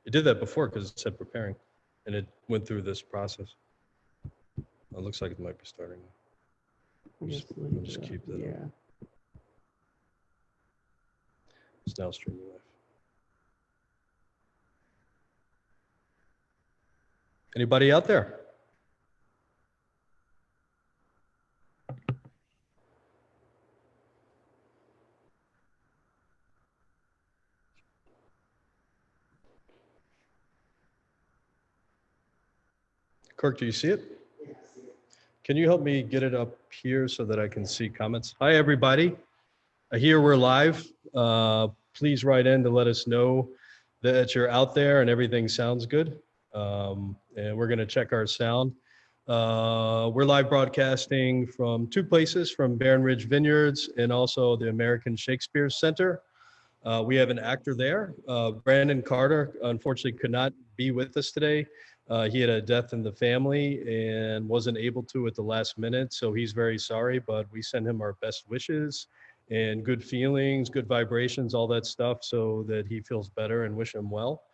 It did that before because it said preparing, and it went through this process. It looks like it might be starting. We'll just keep that on. It's now streaming live. Anybody out there? Kirk, do you see it? Can you help me get it up here so that I can see comments? Hi, everybody. Here we're live. Please write in to let us know that you're out there and everything sounds good. And we're going to check our sound. We're live broadcasting from two places, from Barren Ridge Vineyards and also the American Shakespeare Center. We have an actor there. Brandon Carter, unfortunately, could not be with us today. He had a death in the family and wasn't able to at the last minute, so he's very sorry, but we send him our best wishes and good feelings, good vibrations, all that stuff, so that he feels better, and wish him well.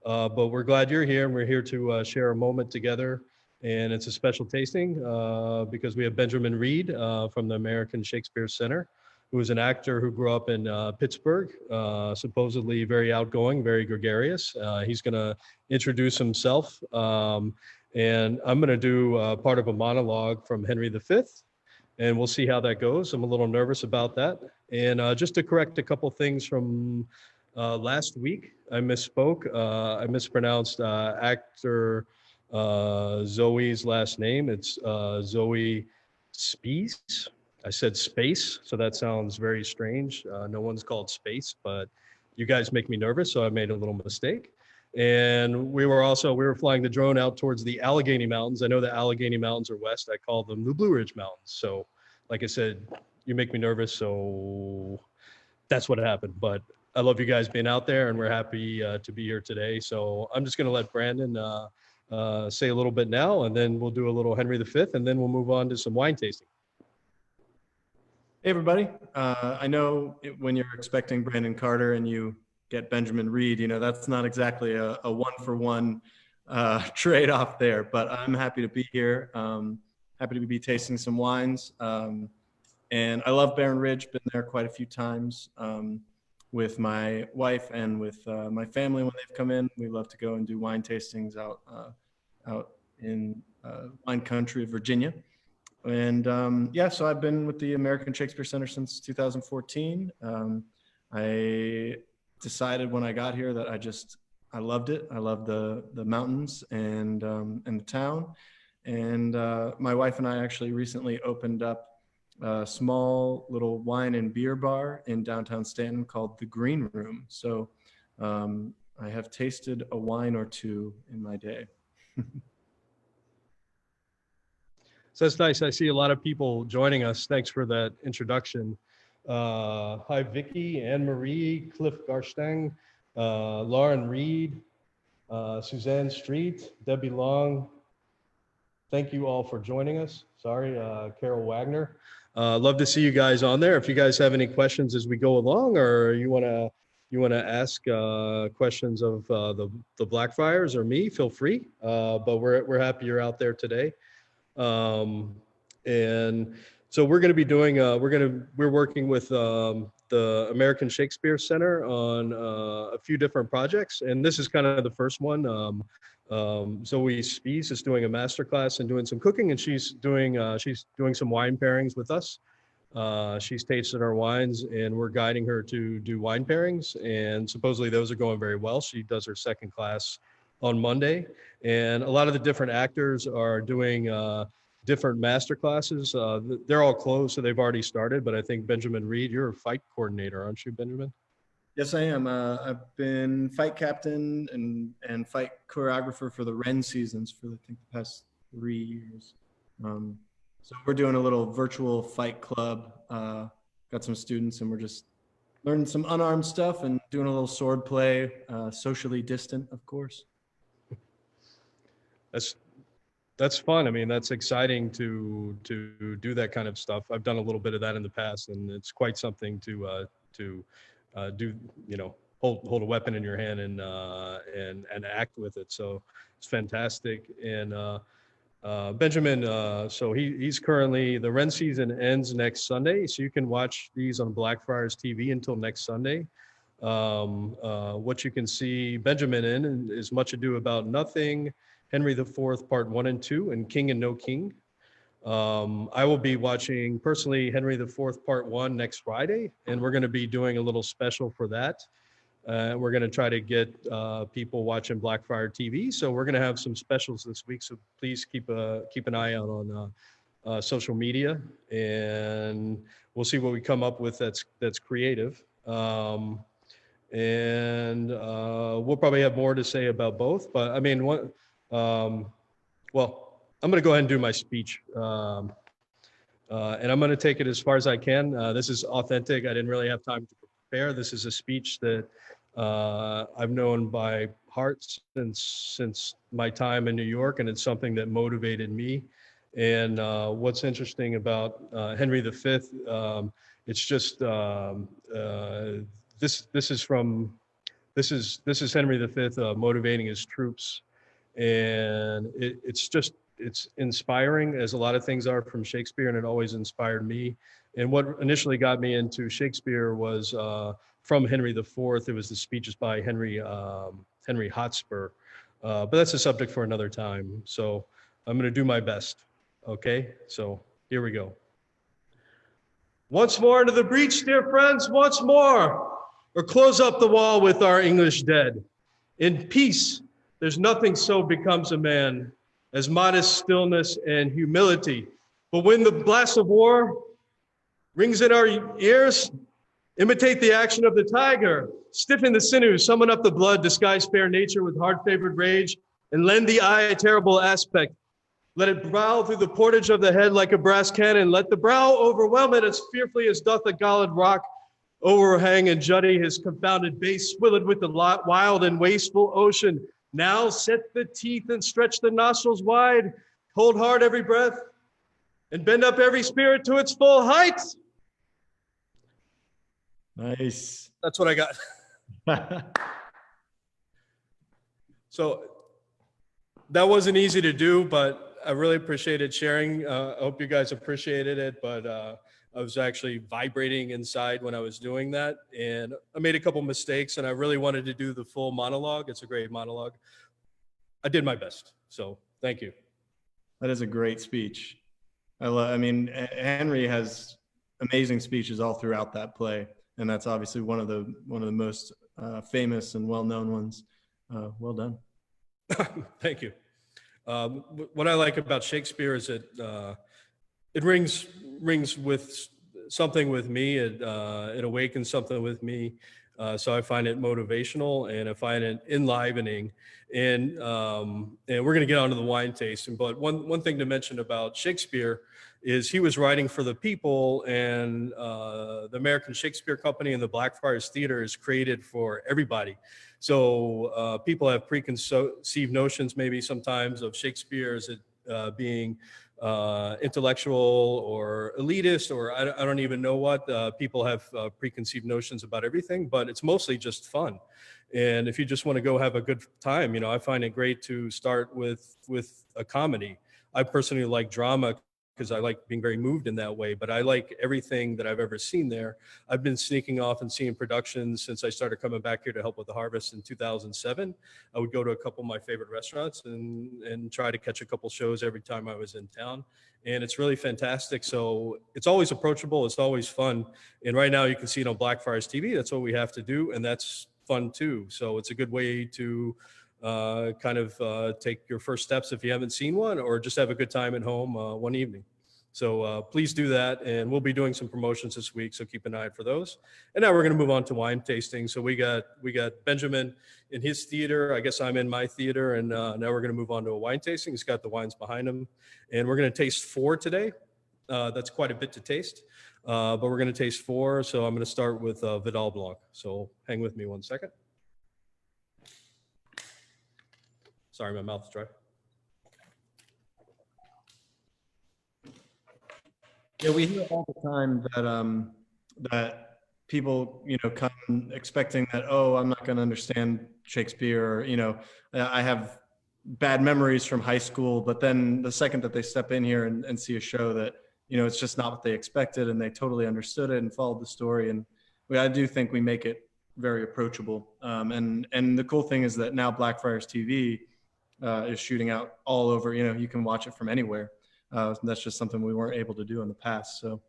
But we're glad you're here, and we're here to share a moment together, and it's a special tasting because we have Benjamin Reed from the American Shakespeare Center, who is an actor who grew up in Pittsburgh, supposedly very outgoing, very gregarious. He's gonna introduce himself, and I'm gonna do part of a monologue from Henry V, and we'll see how that goes. I'm a little nervous about that. And just to correct a couple things from last week, I misspoke. I mispronounced actor Zoe's last name. It's Zoe Spies. I said space, so that sounds very strange. No one's called space, but you guys make me nervous, so I made a little mistake. And we were flying the drone out towards the Allegheny Mountains. I know the Allegheny Mountains are west. I call them the Blue Ridge Mountains. So like I said, you make me nervous, so that's what happened. But I love you guys being out there, and we're happy to be here today. So I'm just gonna let Brandon say a little bit now, and then we'll do a little Henry V, and then we'll move on to some wine tasting. Hey, everybody. I know when you're expecting Brandon Carter and you get Benjamin Reed, you know, that's not exactly a one-for-one trade-off there, but I'm happy to be here. Happy to be tasting some wines. And I love Barren Ridge, been there quite a few times with my wife and with my family when they've come in. We love to go and do wine tastings out in wine country of Virginia. And yeah, so I've been with the American Shakespeare Center since 2014. I decided when I got here that I loved it. I loved the mountains and the town. And my wife and I actually recently opened up a small little wine and beer bar in downtown Stanton called the Green Room. So I have tasted a wine or two in my day. So that's nice. I see a lot of people joining us. Thanks for that introduction. Hi, Vicky, Anne-Marie, Cliff Garstang, Lauren Reed, Suzanne Street, Debbie Long. Thank you all for joining us. Sorry, Carol Wagner. Love to see you guys on there. If you guys have any questions as we go along, or you wanna ask questions of the Blackfriars or me, feel free. But we're happy you're out there today. And so we're going to be doing, we're working with the American Shakespeare Center on a few different projects. And this is kind of the first one. Zoe Spies is doing a masterclass and doing some cooking, and she's doing some wine pairings with us. She's tasted our wines, and we're guiding her to do wine pairings. And supposedly those are going very well. She does her second class on Monday, and a lot of the different actors are doing different master classes. They're all closed, so they've already started, but I think Benjamin Reed, you're a fight coordinator, aren't you, Benjamin? Yes, I am. I've been fight captain and fight choreographer for the Ren seasons for I think the past 3 years. So we're doing a little virtual fight club. Got some students, and we're just learning some unarmed stuff and doing a little sword play, socially distant, of course. That's fun. I mean, that's exciting to do that kind of stuff. I've done a little bit of that in the past, and it's quite something to do, you know, hold a weapon in your hand and act with it. So it's fantastic. And Benjamin, so he's currently, the Ren season ends next Sunday, so you can watch these on Blackfriars TV until next Sunday. What you can see Benjamin in is Much Ado About Nothing, Henry IV, Part 1 and 2, and King and No King. I will be watching personally Henry IV, Part 1 next Friday, and we're going to be doing a little special for that. We're going to try to get people watching Blackfriar TV. So we're going to have some specials this week. So please keep an eye out on social media, and we'll see what we come up with that's creative. And we'll probably have more to say about both. But I mean, well, I'm going to go ahead and do my speech. And I'm going to take it as far as I can. This is authentic. I didn't really have time to prepare. This is a speech that I've known by heart since my time in New York, and it's something that motivated me. And what's interesting about Henry V, it's just this is Henry V motivating his troops, and it's inspiring, as a lot of things are from Shakespeare, and it always inspired me. And what initially got me into Shakespeare was from Henry IV. It was the speeches by Henry Hotspur, but that's a subject for another time. So I'm going to do my best. Okay, so here we go. Once more into the breach, dear friends, once more, or close up the wall with our English dead. In peace, there's nothing so becomes a man as modest stillness and humility. But when the blast of war rings in our ears, imitate the action of the tiger, stiffen the sinews, summon up the blood, disguise fair nature with hard-favored rage, and lend the eye a terrible aspect. Let it prowl through the portage of the head like a brass cannon. Let the brow overwhelm it as fearfully as doth a galled rock overhang and jutty his confounded base, swilled with the wild and wasteful ocean. Now set the teeth and stretch the nostrils wide, hold hard every breath, and bend up every spirit to its full height. Nice. That's what I got. So that wasn't easy to do, but I really appreciated sharing. I hope you guys appreciated it, but I was actually vibrating inside when I was doing that, and I made a couple mistakes, and I really wanted to do the full monologue. It's a great monologue. I did my best, so thank you. That is a great speech. I mean, Henry has amazing speeches all throughout that play, and that's obviously one of the most famous and well-known ones. Well done. Thank you. What I like about Shakespeare is that it rings with something with me. It awakens something with me. So I find it motivational, and I find it enlivening. And we're going to get onto the wine tasting. But one thing to mention about Shakespeare is he was writing for the people, and the American Shakespeare Company and the Blackfriars Theater is created for everybody. So people have preconceived notions maybe sometimes of Shakespeare as being intellectual or elitist, or I don't even know what. People have preconceived notions about everything, but it's mostly just fun. And if you just want to go have a good time, I find it great to start with a comedy. I personally like drama because I like being very moved in that way, but I like everything that I've ever seen there. I've been sneaking off and seeing productions since I started coming back here to help with the harvest in 2007. I would go to a couple of my favorite restaurants and try to catch a couple shows every time I was in town. And it's really fantastic. So it's always approachable. It's always fun. And right now you can see it on Blackfriars TV. That's what we have to do. And that's fun too. So it's a good way to take your first steps if you haven't seen one, or just have a good time at home one evening. So please do that, and we'll be doing some promotions this week, so keep an eye out for those. And now we're going to move on to wine tasting. So we got Benjamin in his theater. I guess I'm in my theater, and now we're going to move on to a wine tasting. He's got the wines behind him, and we're going to taste 4 today. That's quite a bit to taste, but we're going to taste 4. So I'm going to start with Vidal Blanc. So hang with me one second. Sorry, my mouth's dry. Yeah, we hear all the time that that people, come expecting that, oh, I'm not going to understand Shakespeare, or, I have bad memories from high school, but then the second that they step in here and see a show that, it's just not what they expected, and they totally understood it and followed the story. And I do think we make it very approachable. And the cool thing is that now Blackfriars TV is shooting out all over, you can watch it from anywhere. That's just something we weren't able to do in the past. So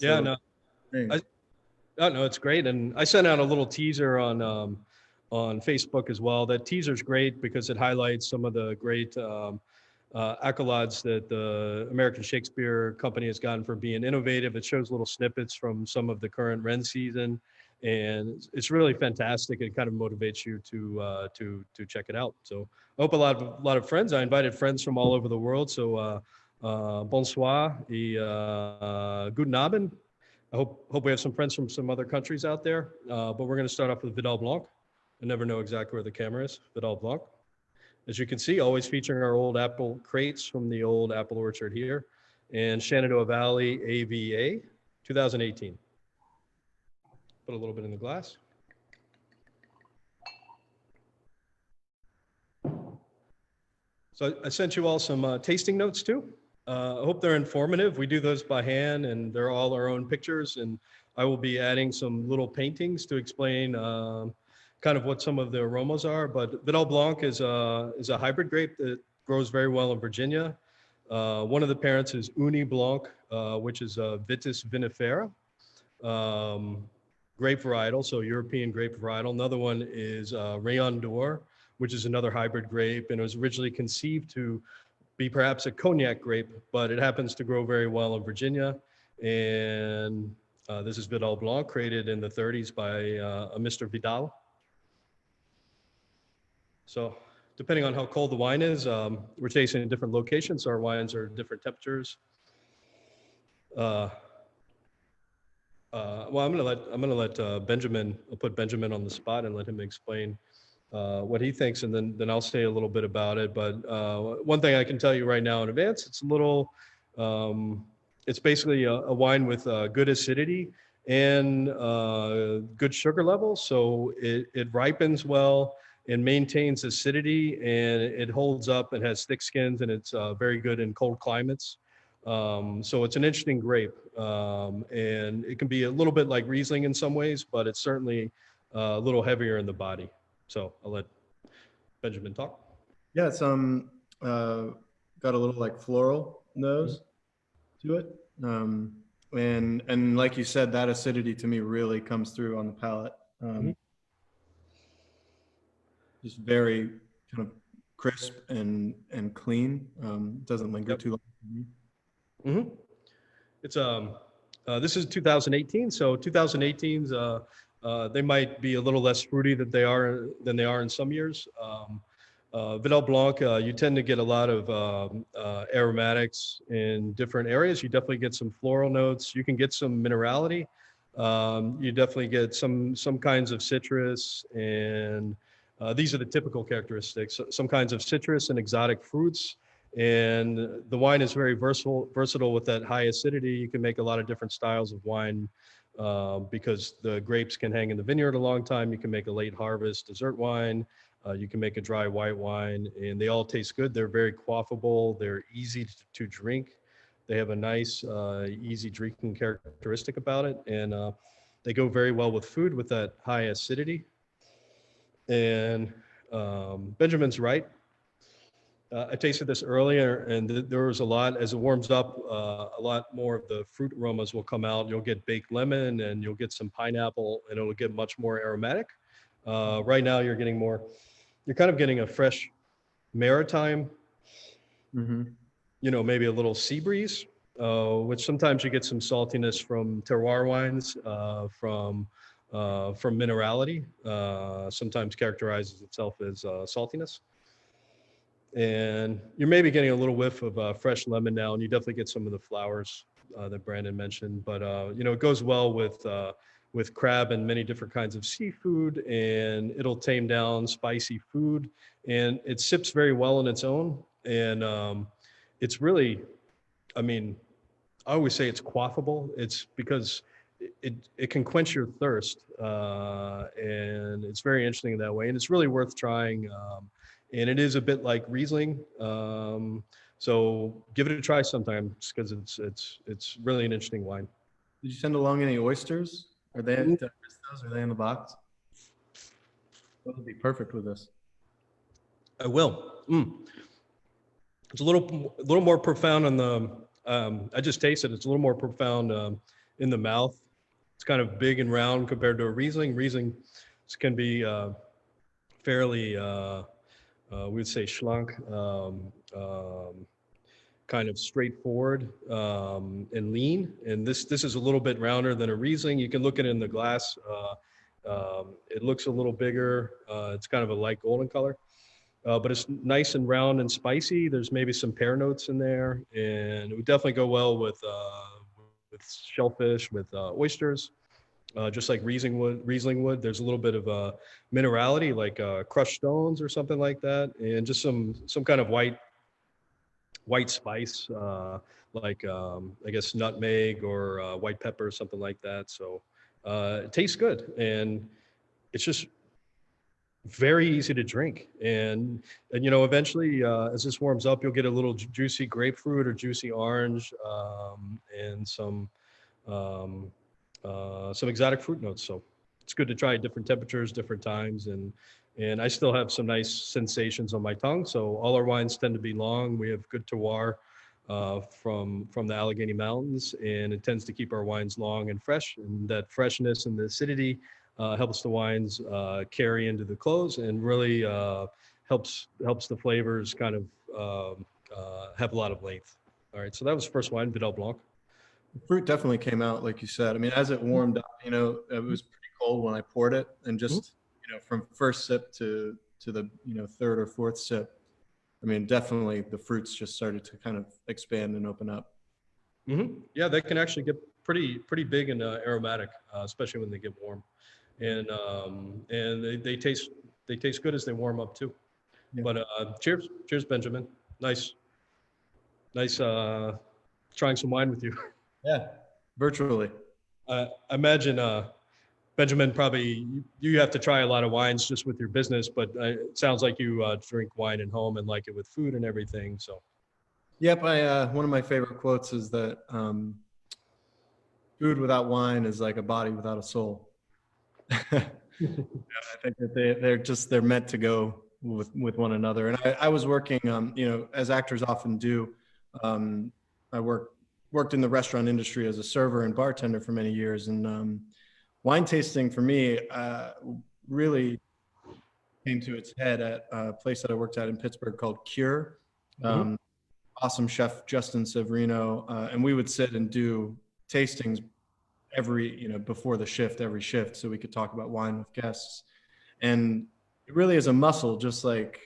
Yeah, no, no, it's great. And I sent out a little teaser on Facebook as well. That teaser's great because it highlights some of the great accolades that the American Shakespeare Company has gotten for being innovative. It shows little snippets from some of the current Ren season, and it's really fantastic. It kind of motivates you to check it out. So I hope a lot of friends. I invited friends from all over the world. So bonsoir et guten Abend. I hope we have some friends from some other countries out there. But we're going to start off with Vidal Blanc. I never know exactly where the camera is. Vidal Blanc. As you can see, always featuring our old apple crates from the old apple orchard here. And Shenandoah Valley AVA 2018. Put a little bit in the glass. So I sent you all some tasting notes too. I hope they're informative. We do those by hand, and they're all our own pictures. And I will be adding some little paintings to explain kind of what some of the aromas are. But Vidal Blanc is a hybrid grape that grows very well in Virginia. One of the parents is Uni Blanc, which is Vitis vinifera, grape varietal, so European grape varietal. Another one is Rayon d'Or, which is another hybrid grape, and it was originally conceived to be perhaps a cognac grape, but it happens to grow very well in Virginia. And this is Vidal Blanc, created in the 30s by a Mr. Vidal. So depending on how cold the wine is, we're tasting in different locations, so our wines are different temperatures. Well, I'm gonna let Benjamin. I'll put Benjamin on the spot and let him explain what he thinks, and then I'll say a little bit about it. But one thing I can tell you right now in advance, it's a little, it's basically a wine with good acidity and good sugar levels. So it ripens well and maintains acidity, and it holds up and has thick skins, and it's very good in cold climates. So it's an interesting grape, and it can be a little bit like Riesling in some ways, but it's certainly a little heavier in the body. So I'll let Benjamin talk. Yeah, it's got a little like floral nose to it, and like you said, that acidity to me really comes through on the palate. Just very kind of crisp and clean. Doesn't linger too long. It's this is 2018, so 2018's they might be a little less fruity than they are in some years. Vidal Blanc, you tend to get a lot of aromatics in different areas. You definitely get some floral notes. You can get some minerality. You definitely get some kinds of citrus, and these are the typical characteristics. Some kinds of citrus and exotic fruits. And the wine is very versatile with that high acidity. You can make a lot of different styles of wine because the grapes can hang in the vineyard a long time. You can make a late harvest dessert wine. You can make a dry white wine, and they all taste good. They're very quaffable. They're easy to drink. They have a nice, easy drinking characteristic about it. And they go very well with food with that high acidity. And Benjamin's right. I tasted this earlier, and there was a lot, as it warms up, a lot more of the fruit aromas will come out. You'll get baked lemon, and you'll get some pineapple, and it'll get much more aromatic. Right now, you're kind of getting a fresh maritime, maybe a little sea breeze, which sometimes you get some saltiness from terroir wines, from minerality, sometimes characterizes itself as saltiness. And you're maybe getting a little whiff of fresh lemon now, and you definitely get some of the flowers that Brandon mentioned. But it goes well with crab and many different kinds of seafood, and it'll tame down spicy food, and it sips very well on its own. And it's really, I always say it's quaffable. It's because it can quench your thirst, and it's very interesting that way, and it's really worth trying. And it is a bit like Riesling, so give it a try sometime, just because it's really an interesting wine. Did you send along any oysters? Are they, did I miss those? Are they in the box? That would be perfect with this. I will. It's a little more profound on the. I just tasted it. It's a little more profound in the mouth. It's kind of big and round compared to a Riesling. Riesling can be fairly, we would say, schlank, kind of straightforward and lean. And this is a little bit rounder than a Riesling. You can look at it in the glass. It looks a little bigger. It's kind of a light golden color. But it's nice and round and spicy. There's maybe some pear notes in there, and it would definitely go well with shellfish, with oysters, just like Riesling would. There's a little bit of minerality, like crushed stones or something like that, and just some kind of white spice, like I guess nutmeg or white pepper, something like that. So it tastes good, and it's just very easy to drink. And eventually, as this warms up, you'll get a little juicy grapefruit or juicy orange, and some exotic fruit notes. So it's good to try at different temperatures, different times, and I still have some nice sensations on my tongue. So all our wines tend to be long. We have good terroir from the Allegheny Mountains, and it tends to keep our wines long and fresh. And that freshness and the acidity helps the wines carry into the close, and really helps the flavors kind of have a lot of length. All right, so that was the first wine, Vidal Blanc. The fruit definitely came out, like you said. I mean, as it warmed up, it was pretty cold when I poured it, and just from first sip to the third or fourth sip, I mean, definitely the fruits just started to kind of expand and open up. Yeah, they can actually get pretty big and aromatic, especially when they get warm, and they taste good as they warm up too. Yeah. But cheers, Benjamin. Nice trying some wine with you. Yeah, virtually. I imagine, Benjamin, probably you have to try a lot of wines just with your business, but it sounds like you drink wine at home and like it with food and everything. So. Yep, one of my favorite quotes is that food without wine is like a body without a soul. I think that they're meant to go with one another. And I was working, as actors often do. I worked in the restaurant industry as a server and bartender for many years, and wine tasting for me really came to its head at a place that I worked at in Pittsburgh called Cure. Awesome chef Justin Severino, and we would sit and do tastings before the shift, every shift, so we could talk about wine with guests. And it really is a muscle, just like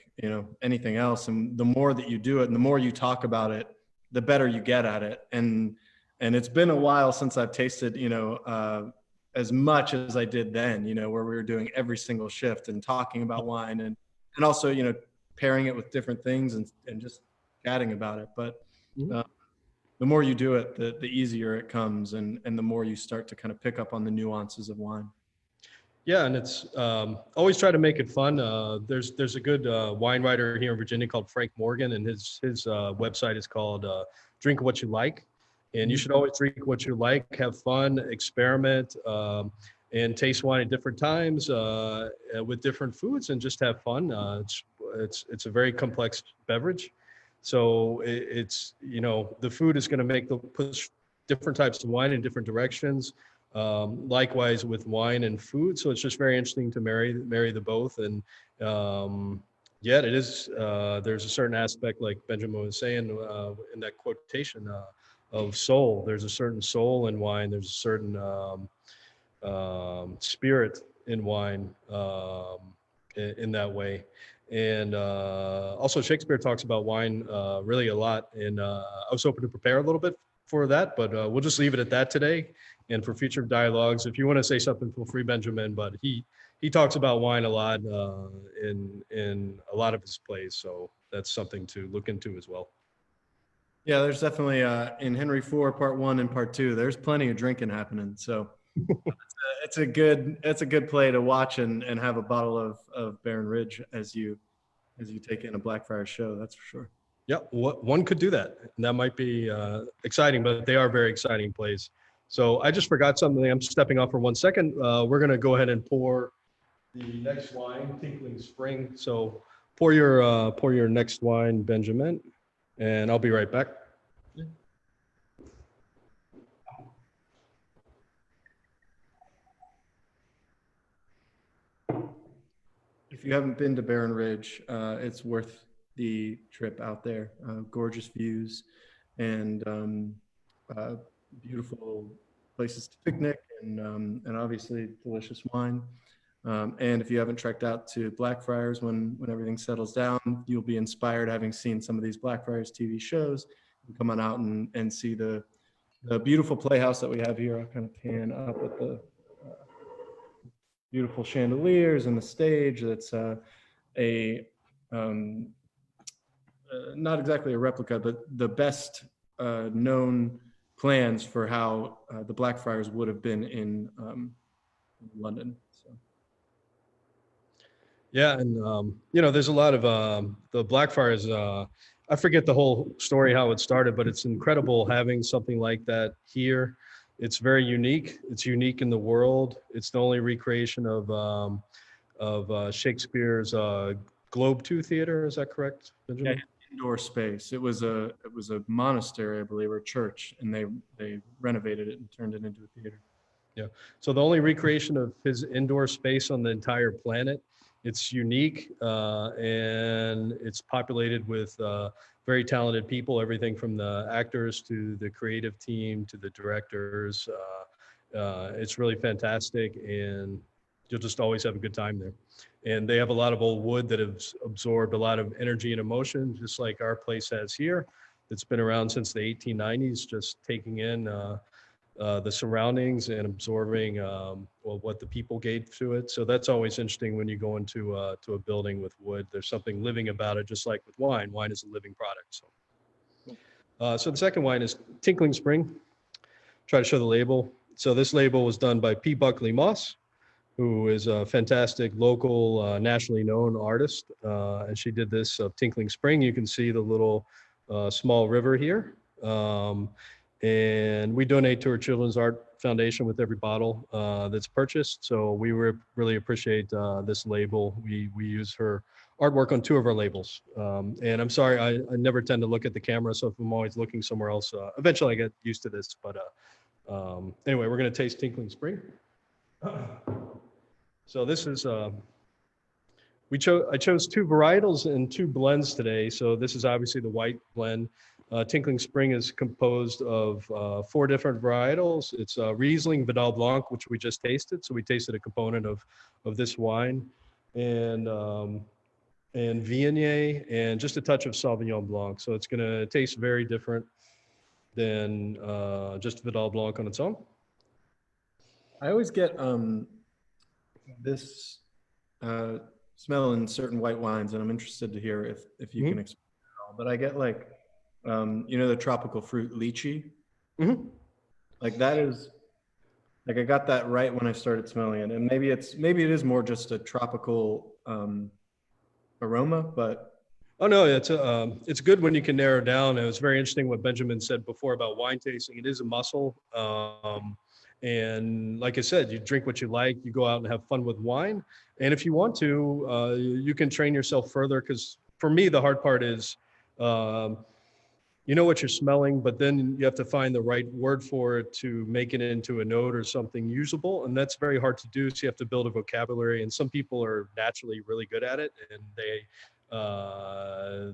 anything else. And the more that you do it, and the more you talk about it, the better you get at it. And it's been a while since I've tasted, as much as I did then, where we were doing every single shift and talking about wine and also, pairing it with different things and just chatting about it. But the more you do it, the easier it comes, and the more you start to kind of pick up on the nuances of wine. Yeah, and it's always try to make it fun. There's a good wine writer here in Virginia called Frank Morgan, and his website is called Drink What You Like. And you should always drink what you like, have fun, experiment, and taste wine at different times with different foods, and just have fun. It's a very complex beverage, so it's the food is going to push different types of wine in different directions. Likewise with wine and food, so it's just very interesting to marry the both. And yet it is there's a certain aspect, like Benjamin was saying in that quotation, of soul. There's a certain soul in wine. There's a certain spirit in wine in that way. And also Shakespeare talks about wine really a lot. And I was hoping to prepare a little bit for that, but we'll just leave it at that today. And for future dialogues, if you want to say something, feel free, Benjamin. But he talks about wine a lot in a lot of his plays. So that's something to look into as well. Yeah, there's definitely in Henry IV, Part 1 and Part 2, there's plenty of drinking happening. So It's a good play to watch and have a bottle of Baron Ridge as you take in a Blackfriars show. That's for sure. Yeah, one could do that. And that might be exciting, but they are very exciting plays. So I just forgot something. I'm stepping off for 1 second. We're going to go ahead and pour the next wine, Tinkling Spring. So pour your next wine, Benjamin, and I'll be right back. If you haven't been to Baron Ridge, it's worth the trip out there. Gorgeous views and beautiful places to picnic and obviously delicious wine. And if you haven't trekked out to Blackfriars when everything settles down, you'll be inspired having seen some of these Blackfriars TV shows. You come on out and see the beautiful playhouse that we have here. I'll kind of pan up with the beautiful chandeliers and the stage. That's not exactly a replica, but the best known plans for how the Blackfriars would have been in London. So. Yeah, and there's a lot of the Blackfriars. I forget the whole story how it started, but it's incredible having something like that here. It's very unique. It's unique in the world. It's the only recreation of Shakespeare's Globe 2 Theater. Is that correct, Benjamin? Yeah, indoor space. It was a monastery, I believe, or a church, and they renovated it and turned it into a theater. Yeah. So the only recreation of his indoor space on the entire planet. It's unique and it's populated with very talented people, everything from the actors to the creative team to the directors. It's really fantastic and you'll just always have a good time there. And they have a lot of old wood that has absorbed a lot of energy and emotion, just like our place has here. It's been around since the 1890s, just taking in the surroundings and absorbing what the people gave to it. So that's always interesting when you go into to a building with wood. There's something living about it, just like with wine. Wine is a living product. So the second wine is Tinkling Spring. Try to show the label. So this label was done by P. Buckley Moss, who is a fantastic local, nationally known artist. And she did this Tinkling Spring. You can see the little small river here. And we donate to our Children's Art Foundation with every bottle that's purchased. So we really appreciate this label. We use her artwork on 2 of our labels. And I'm sorry, I never tend to look at the camera, so if I'm always looking somewhere else, eventually I get used to this. But anyway, we're going to taste Tinkling Spring. So this is, I chose 2 varietals and 2 blends today. So this is obviously the white blend. Tinkling Spring is composed of 4 different varietals. It's Riesling, Vidal, Blanc, which we just tasted. So we tasted a component of this wine, and Viognier, and just a touch of Sauvignon Blanc. So it's going to taste very different than just Vidal Blanc on its own. I always get this smell in certain white wines, and I'm interested to hear if you can explain it all. But I get like the tropical fruit lychee. Like that is like I got that right when I started smelling it, and maybe it is more just a tropical aroma, but oh no, it's good when you can narrow down. It was very interesting what Benjamin said before about wine tasting. It is a muscle, and like I said, you drink what you like, you go out and have fun with wine, and if you want to, you can train yourself further. Because for me, the hard part is you know what you're smelling, but then you have to find the right word for it to make it into a note or something usable. And that's very hard to do. So you have to build a vocabulary, and some people are naturally really good at it, and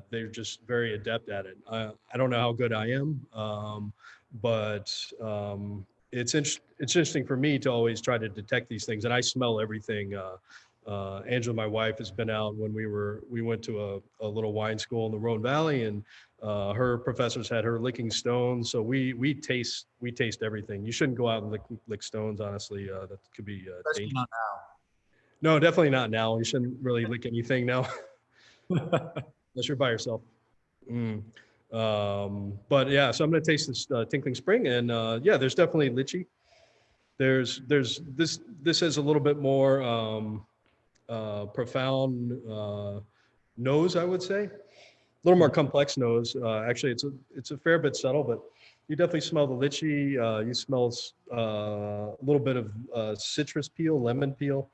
they're just very adept at it. I don't know how good I am, but it's interesting for me to always try to detect these things. And I smell everything. Angela, my wife, has been out when we went to a little wine school in the Rhone Valley, and her professors had her licking stones. So we taste everything. You shouldn't go out and lick stones, honestly. That could be dangerous. not No, definitely not now. You shouldn't really lick anything now, now. unless you're by yourself. But yeah, so I'm going to taste this Tinkling Spring, and yeah, there's definitely lychee. This has a little bit more profound nose, I would say. A little more complex nose. Actually, it's a fair bit subtle, but you definitely smell the lychee. You smell a little bit of citrus peel, lemon peel.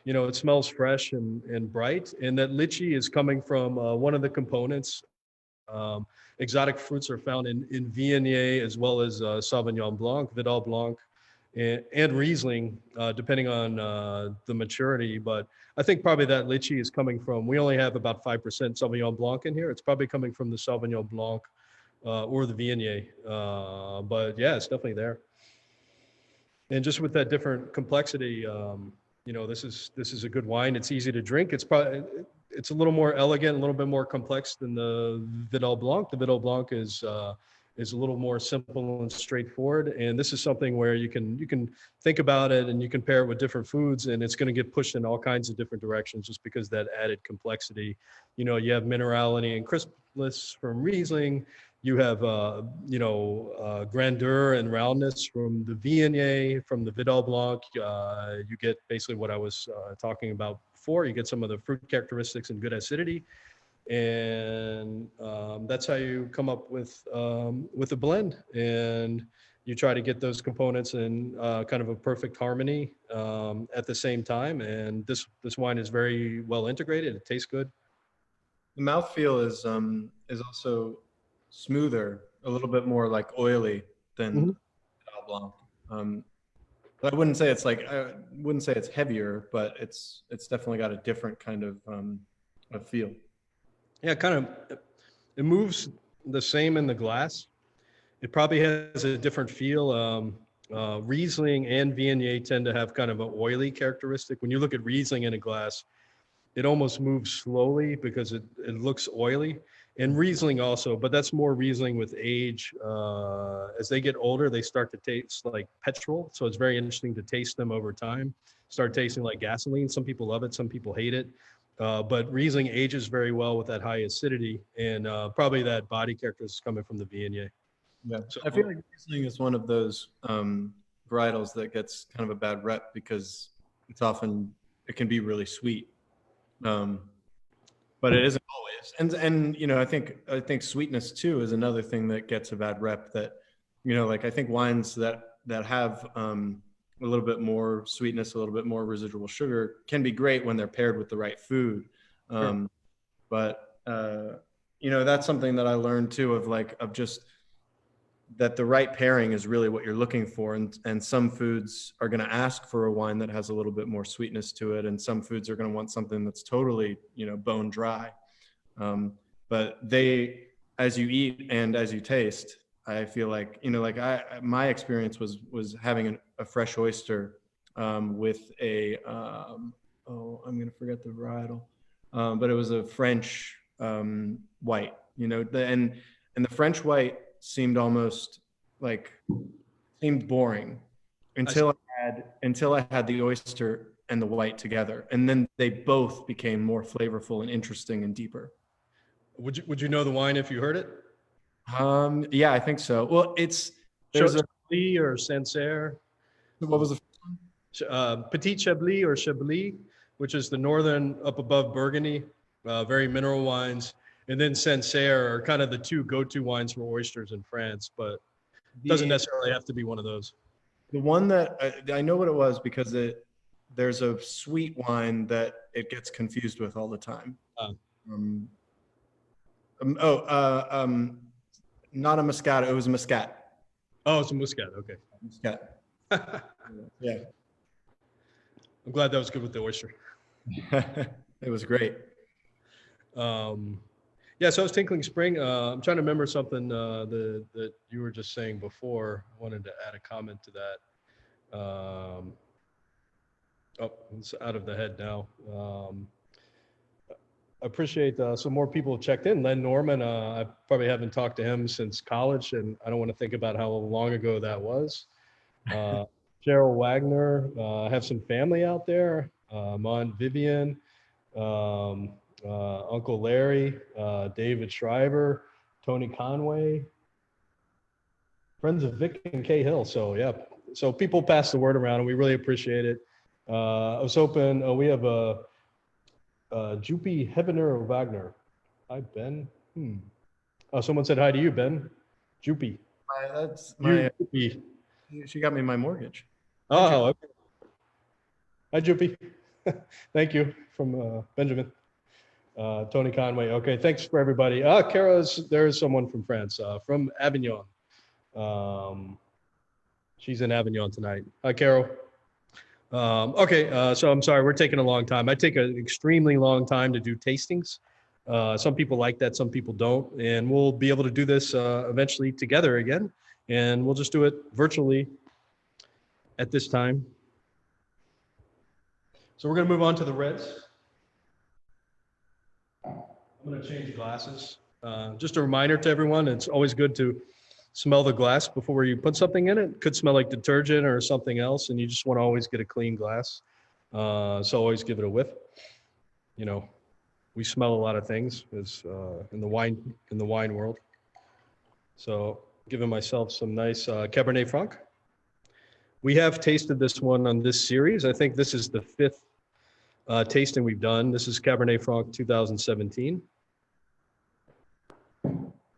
You know, it smells fresh and bright. And that lychee is coming from one of the components. Exotic fruits are found in Viognier as well as Sauvignon Blanc, Vidal Blanc, and Riesling, depending on the maturity. But I think probably that lychee is coming from, we only have about 5% Sauvignon Blanc in here. It's probably coming from the Sauvignon Blanc or the Viognier. But yeah, it's definitely there. And just with that different complexity, you know, this is a good wine. It's easy to drink. It's a little more elegant, a little bit more complex than the Vidal Blanc. The Vidal Blanc is a little more simple and straightforward. And this is something where you can think about it and you can pair it with different foods, and it's going to get pushed in all kinds of different directions just because that added complexity. You know, you have minerality and crispness from Riesling. You have, grandeur and roundness from the Viognier, from the Vidal Blanc. You get basically what I was talking about before. You get some of the fruit characteristics and good acidity. And that's how you come up with a blend. And you try to get those components in kind of a perfect harmony at the same time. And this wine is very well integrated. It tastes good. The mouthfeel is also smoother, a little bit more like oily than Vidal Blanc. I wouldn't say it's heavier, but it's definitely got a different kind of feel. Yeah, it moves the same in the glass. It probably has a different feel. Riesling and Viognier tend to have kind of an oily characteristic. When you look at Riesling in a glass, it almost moves slowly because it looks oily. And Riesling also, but that's more Riesling with age. As they get older, they start to taste like petrol. So it's very interesting to taste them over time. Start tasting like gasoline. Some people love it, some people hate it. But Riesling ages very well with that high acidity, and probably that body character is coming from the Viognier. Yeah, So, I feel like Riesling is one of those varietals that gets kind of a bad rep because it can be really sweet. But it isn't always. And you know, I think sweetness too is another thing that gets a bad rep. That, you know, like I think wines that have a little bit more sweetness, a little bit more residual sugar can be great when they're paired with the right food. Sure. But you know, that's something that I learned too, of just that the right pairing is really what you're looking for. And some foods are going to ask for a wine that has a little bit more sweetness to it. And some foods are going to want something that's totally, you know, bone dry. But as you eat and as you taste, I feel like, you know, like my experience was having a fresh oyster with I'm going to forget the varietal, but it was a French white, you know, and the French white seemed boring until I had the oyster and the white together, and then they both became more flavorful and interesting and deeper. Would you know the wine if you heard it? Yeah, I think so. Well, there's a Chablis or Sancerre, what was the Petit Chablis or Chablis, which is the northern up above Burgundy, very mineral wines. And then Sancerre are kind of the two go-to wines for oysters in France, but it doesn't necessarily have to be one of those. The one that I know what it was because there's a sweet wine that it gets confused with all the time. Not a Moscato. It was a Muscat. Oh, it's a Muscat. Okay. Muscat. Yeah. I'm glad that was good with the oyster. It was great. Yeah, so I was Tinkling Spring. I'm trying to remember something that you were just saying before. I wanted to add a comment to that. It's out of the head now. I appreciate some more people have checked in. Len Norman, I probably haven't talked to him since college, and I don't want to think about how long ago that was. Cheryl Wagner, I have some family out there. Mon Vivian, Uncle Larry, David Shriver, Tony Conway. Friends of Vic and Kay Hill. So yeah, so people pass the word around, and we really appreciate it. I was hoping we have a Jupy Hebener Wagner. Hi Ben. Oh, someone said hi to you, Ben. Jupy. That's my. Jupy. She got me my mortgage. Oh, okay. Hi Jupy. Thank you from Benjamin. Tony Conway. Okay, thanks for everybody. There's someone from France, from Avignon. She's in Avignon tonight. Hi, Carol. Okay, so I'm sorry, we're taking a long time. I take an extremely long time to do tastings. Some people like that, some people don't. And we'll be able to do this eventually together again. And we'll just do it virtually at this time. So we're going to move on to the reds. I'm going to change glasses. Just a reminder to everyone, it's always good to smell the glass before you put something in it. It could smell like detergent or something else, and you just want to always get a clean glass. So always give it a whiff. You know, we smell a lot of things as in the wine world. So giving myself some nice Cabernet Franc. We have tasted this one on this series. I think this is the fifth tasting we've done. This is Cabernet Franc 2017,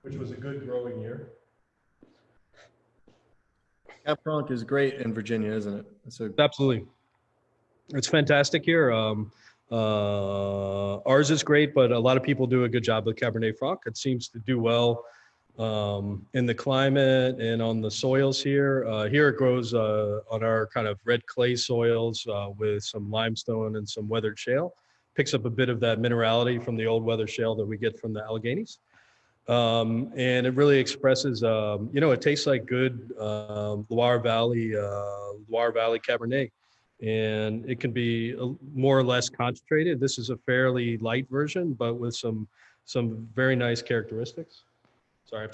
which was a good growing year. Cab Franc is great in Virginia, isn't it? Absolutely. It's fantastic here. Ours is great, but a lot of people do a good job with Cabernet Franc. It seems to do well in the climate and on the soils here. Here it grows on our kind of red clay soils with some limestone and some weathered shale. Picks up a bit of that minerality from the old weathered shale that we get from the Alleghenies. And it really expresses, it tastes like good Loire Valley Cabernet. And it can be more or less concentrated. This is a fairly light version, but with some very nice characteristics. Sorry, I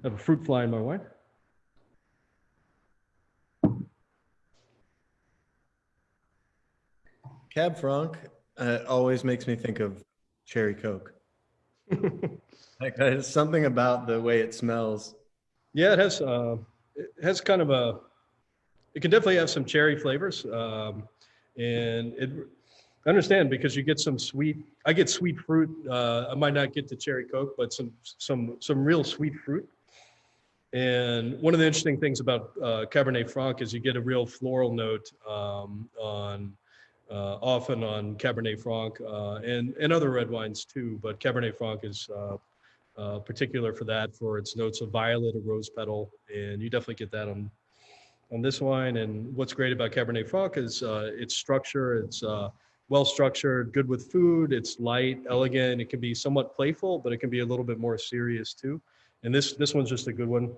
have a fruit fly in my wine. Cab Franc always makes me think of cherry Coke. Like there's something about the way it smells. Yeah, it has kind of it can definitely have some cherry flavors. I understand because you get some sweet, I get sweet fruit. I might not get the cherry Coke, but some real sweet fruit. And one of the interesting things about Cabernet Franc is you get a real floral note often on Cabernet Franc and other red wines too. But Cabernet Franc is particular for that, for its notes of violet or rose petal. And you definitely get that on this wine. And what's great about Cabernet Franc is its structure. It's well structured, good with food. It's light, elegant. It can be somewhat playful, but it can be a little bit more serious too. And this one's just a good one.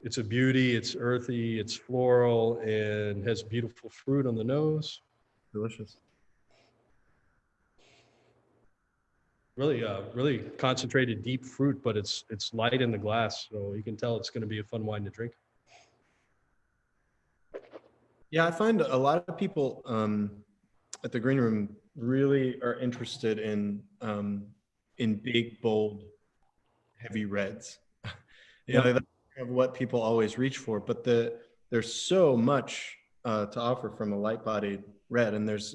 It's a beauty. It's earthy. It's floral and has beautiful fruit on the nose. Delicious. Really concentrated, deep fruit, but it's light in the glass, so you can tell it's going to be a fun wine to drink. Yeah, I find a lot of people at the Green Room really are interested in big, bold, heavy reds. That's kind of what people always reach for. But there's so much to offer from a light-bodied red, and there's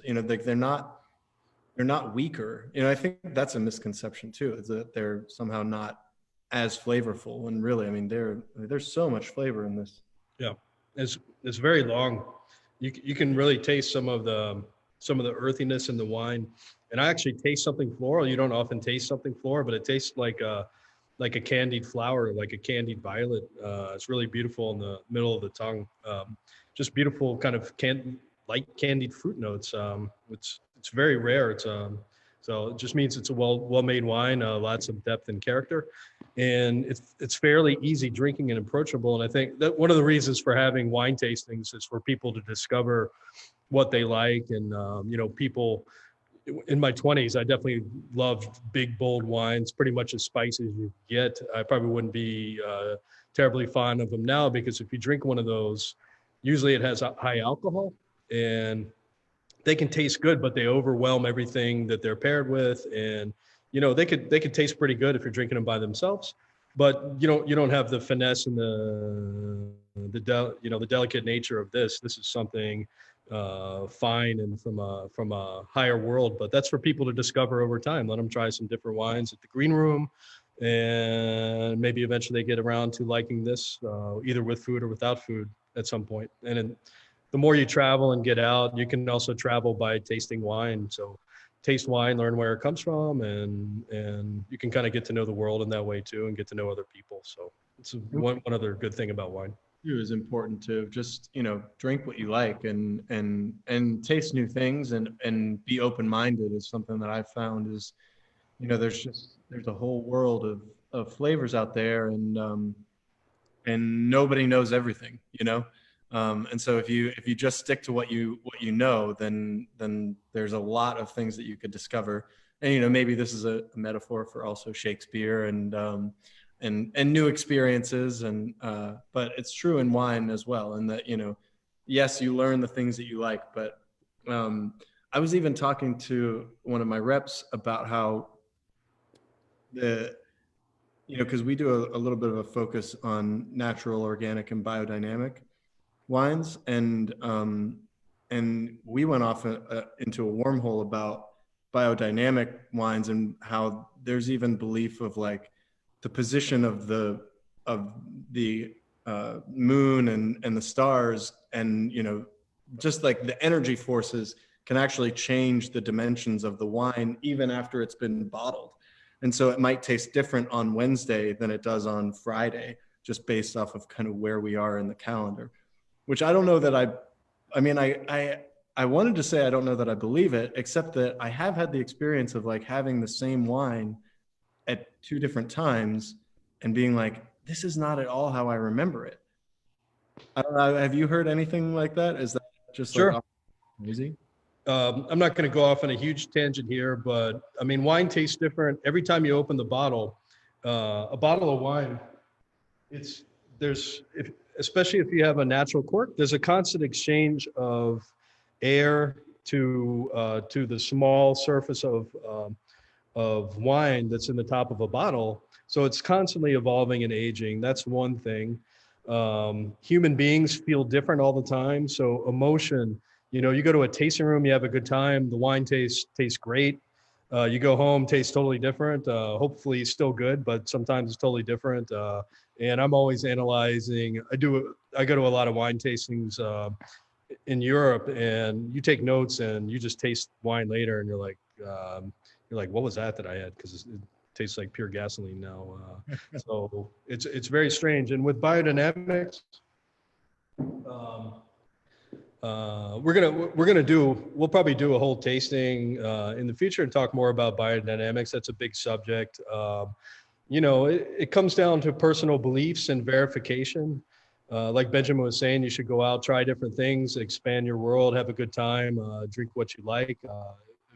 they're not weaker. I think that's a misconception too, is that they're somehow not as flavorful. And really, I mean, there's so much flavor in this. Yeah, it's very long. You can really taste some of the earthiness in the wine, and I actually taste something floral. You don't often taste something floral, but it tastes like a candied flower, like a candied violet. It's really beautiful in the middle of the tongue. Just beautiful kind of light candied fruit notes. It's very rare. So it just means it's a well-made wine, lots of depth and character, and it's fairly easy drinking and approachable. And I think that one of the reasons for having wine tastings is for people to discover what they like. And people in my 20s, I definitely loved big, bold wines, pretty much as spicy as you get. I probably wouldn't be terribly fond of them now, because if you drink one of those, usually it has a high alcohol, and they can taste good, but they overwhelm everything that they're paired with. And, they could taste pretty good if you're drinking them by themselves. but you don't have the finesse and the delicate nature of this. This is something fine and from a higher world, but that's for people to discover over time. Let them try some different wines at the green room, and maybe eventually they get around to liking this, either with food or without food at some point. And then the more you travel and get out, you can also travel by tasting wine. So taste wine, learn where it comes from, and you can kind of get to know the world in that way too, and get to know other people. So it's one other good thing about wine. It is important to just, drink what you like and taste new things and be open-minded is something that I've found is, there's a whole world of flavors out there, and nobody knows everything, and so if you just stick to what you know, then there's a lot of things that you could discover. And maybe this is a metaphor for also Shakespeare and new experiences, but it's true in wine as well. And that, yes, you learn the things that you like, but I was even talking to one of my reps about how because we do a little bit of a focus on natural, organic, and biodynamic wines, and we went off into a wormhole about biodynamic wines and how there's even belief of like the position of the moon and the stars, and just like the energy forces can actually change the dimensions of the wine even after it's been bottled. And so it might taste different on Wednesday than it does on Friday, just based off of kind of where we are in the calendar, which I don't know that I wanted to say I don't know that I believe it, except that I have had the experience of like having the same wine at two different times and being like, this is not at all how I remember it. I don't know. Have you heard anything like that? Is that just Sure. like crazy? I'm not going to go off on a huge tangent here, but I mean, wine tastes different every time you open the bottle. A bottle of wine, especially if you have a natural cork, there's a constant exchange of air to the small surface of wine that's in the top of a bottle. So it's constantly evolving and aging. That's one thing. Human beings feel different all the time. So emotion, you go to a tasting room, you have a good time, the wine tastes great. You go home, tastes totally different. Hopefully still good, but sometimes it's totally different. And I'm always analyzing. I go to a lot of wine tastings in Europe, and you take notes and you just taste wine later, and you're like, what was that I had? Because it tastes like pure gasoline now. So it's very strange. And with biodynamics, we'll probably do a whole tasting in the future and talk more about biodynamics. That's a big subject. It comes down to personal beliefs and verification. Like Benjamin was saying, you should go out, try different things, expand your world, have a good time, drink what you like.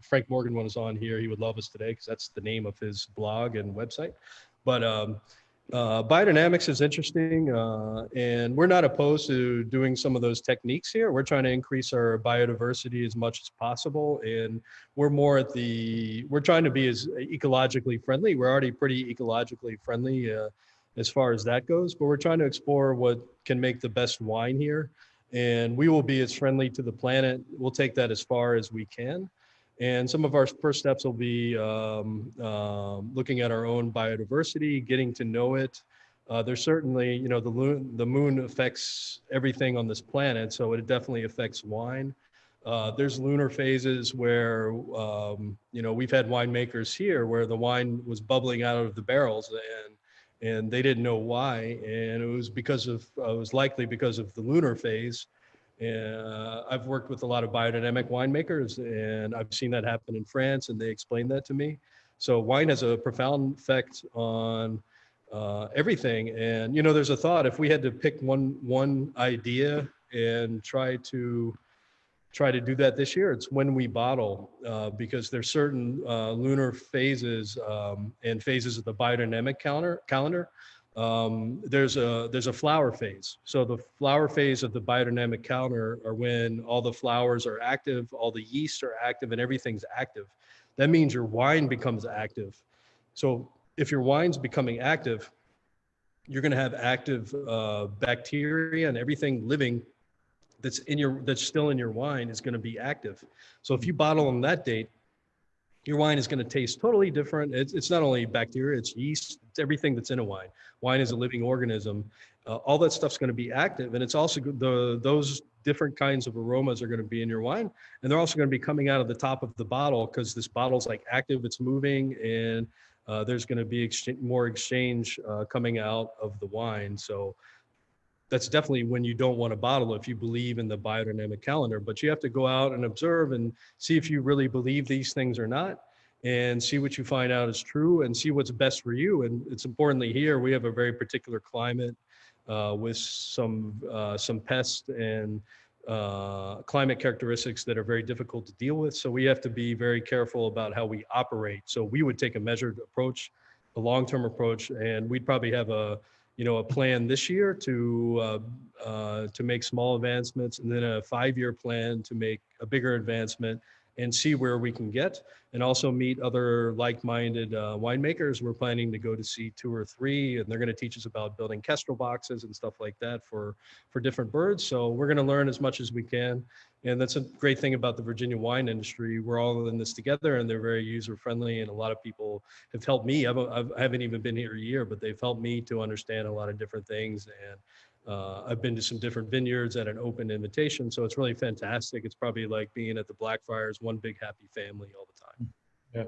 Frank Morgan was on here. He would love us today because that's the name of his blog and website. But biodynamics is interesting, and we're not opposed to doing some of those techniques here. We're trying to increase our biodiversity as much as possible, and we're trying to be as ecologically friendly. We're already pretty ecologically friendly as far as that goes, but we're trying to explore what can make the best wine here, and we will be as friendly to the planet. We'll take that as far as we can. And some of our first steps will be looking at our own biodiversity, getting to know it. There's certainly, the moon affects everything on this planet, so it definitely affects wine. There's lunar phases where, we've had winemakers here where the wine was bubbling out of the barrels and they didn't know why. And it was likely because of the lunar phase. I've worked with a lot of biodynamic winemakers, and I've seen that happen in France, and they explained that to me. So wine has a profound effect on everything. And there's a thought: if we had to pick one idea and try to do that this year, it's when we bottle, because there's certain lunar phases and phases of the biodynamic calendar. There's a flower phase. So the flower phase of the biodynamic calendar are when all the flowers are active, all the yeast are active, and everything's active. That means your wine becomes active. So if your wine's becoming active, you're going to have active bacteria, and everything living that's still in your wine is going to be active. So if you bottle on that date, your wine is going to taste totally different. It's not only bacteria, it's yeast, it's everything that's in a wine. Wine is a living organism. All that stuff's going to be active, and it's also those different kinds of aromas are going to be in your wine, and they're also going to be coming out of the top of the bottle, because this bottle's like active, it's moving, and there's going to be more exchange coming out of the wine. So that's definitely when you don't want to bottle if you believe in the biodynamic calendar. But you have to go out and observe and see if you really believe these things or not, and see what you find out is true, and see what's best for you. And it's importantly here, we have a very particular climate with some pests and climate characteristics that are very difficult to deal with. So we have to be very careful about how we operate. So we would take a measured approach, a long-term approach, and we'd probably have a plan this year to make small advancements, and then a 5-year plan to make a bigger advancement and see where we can get, and also meet other like-minded winemakers. We're planning to go to see 2 or 3, and they're going to teach us about building kestrel boxes and stuff like that for different birds. So we're going to learn as much as we can. And that's a great thing about the Virginia wine industry. We're all in this together, and they're very user-friendly, and a lot of people have helped me. I haven't even been here a year, but they've helped me to understand a lot of different things. And I've been to some different vineyards at an open invitation, so it's really fantastic. It's probably like being at the Blackfriars, one big happy family all the time. Yeah.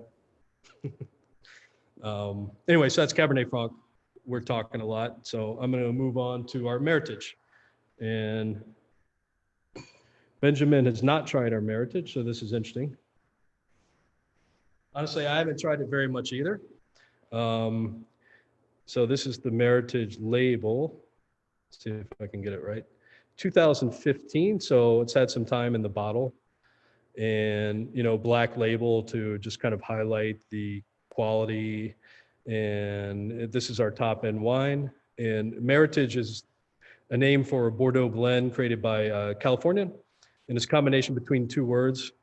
Anyway, so that's Cabernet Franc. We're talking a lot, so I'm going to move on to our Meritage. And Benjamin has not tried our Meritage, so this is interesting. Honestly, I haven't tried it very much either. So this is the Meritage label. Let's see if I can get it right. 2015, so it's had some time in the bottle. And, black label to just kind of highlight the quality. And this is our top end wine. And Meritage is a name for a Bordeaux blend created by California. And it's a combination between 2 words,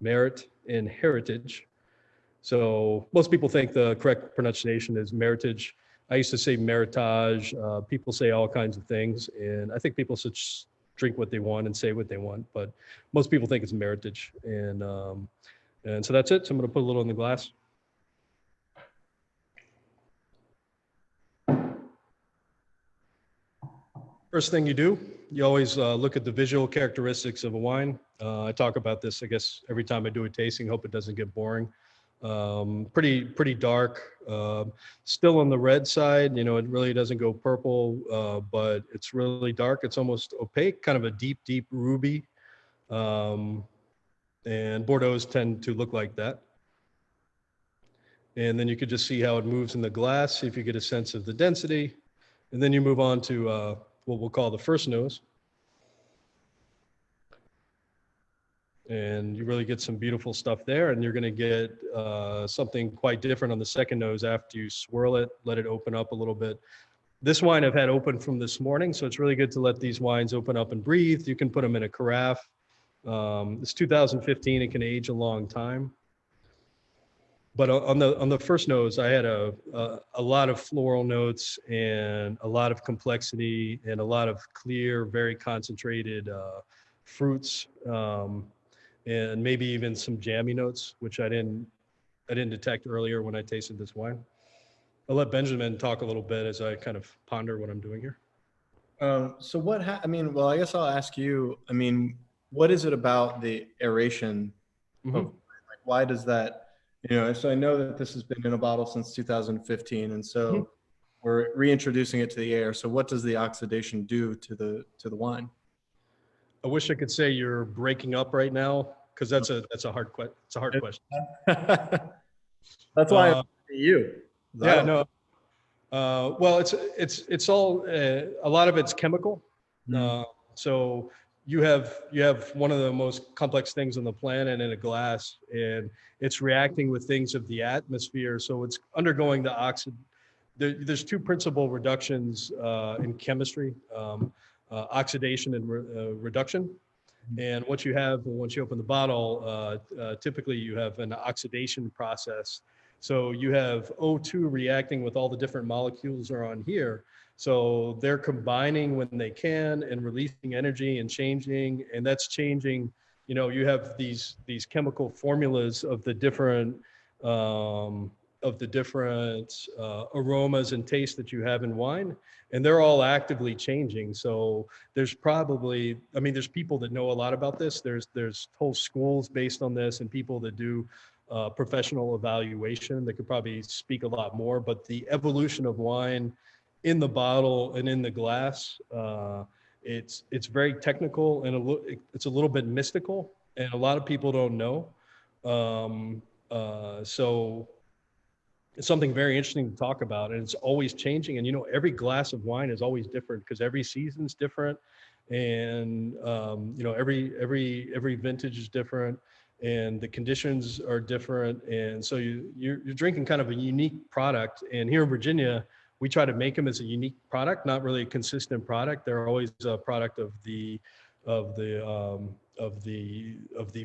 merit and heritage. So most people think the correct pronunciation is Meritage. I used to say Meritage. People say all kinds of things, and I think people should drink what they want and say what they want, but most people think it's Meritage. And so that's it. So I'm going to put a little in the glass. First thing you do, you always look at the visual characteristics of a wine. I talk about this, I guess, every time I do a tasting. Hope it doesn't get boring. Pretty dark, still on the red side. It really doesn't go purple, but it's really dark. It's almost opaque, kind of a deep ruby. And Bordeaux's tend to look like that. And then you could just see how it moves in the glass, see if you get a sense of the density. And then you move on to what we'll call the first nose. And you really get some beautiful stuff there, and you're going to get something quite different on the second nose after you swirl it, let it open up a little bit. This wine I've had open from this morning, so it's really good to let these wines open up and breathe. You can put them in a carafe. It's 2015, it can age a long time. But on the first nose, I had a lot of floral notes and a lot of complexity and a lot of clear, very concentrated fruits. And maybe even some jammy notes, which I didn't detect earlier when I tasted this wine. I'll let Benjamin talk a little bit as I kind of ponder what I'm doing here. So what, I guess I'll ask you, what is it about the aeration? Like, why does that, so I know that this has been in a bottle since 2015, and so we're reintroducing it to the air. So what does the oxidation do to the wine? I wish I could say you're breaking up right now, because that's a hard question. It's a hard question. That's why I'm you. Yeah, no. Well, it's all a lot of it's chemical. So you have one of the most complex things on the planet in a glass, and it's reacting with things of the atmosphere. So it's undergoing the there's 2 principal reductions in chemistry. Oxidation and reduction. And what you have once you open the bottle, typically you have an oxidation process So you have O2 reacting with all the different molecules are on here. So they're combining when they can and releasing energy and changing, and that's changing. You have these chemical formulas of the different um, aromas and tastes that you have in wine, and they're all actively changing. So there's probably, I mean, there's people that know a lot about this. There's whole schools based on this, and people that do professional evaluation that could probably speak a lot more. But the evolution of wine in the bottle and in the glass, it's very technical, and it's a little bit mystical, and a lot of people don't know. So it's something very interesting to talk about, and it's always changing. And every glass of wine is always different because every season's different, and every vintage is different, and the conditions are different, and so you're drinking kind of a unique product. And here in Virginia, we try to make them as a unique product, not really a consistent product. They're always a product of the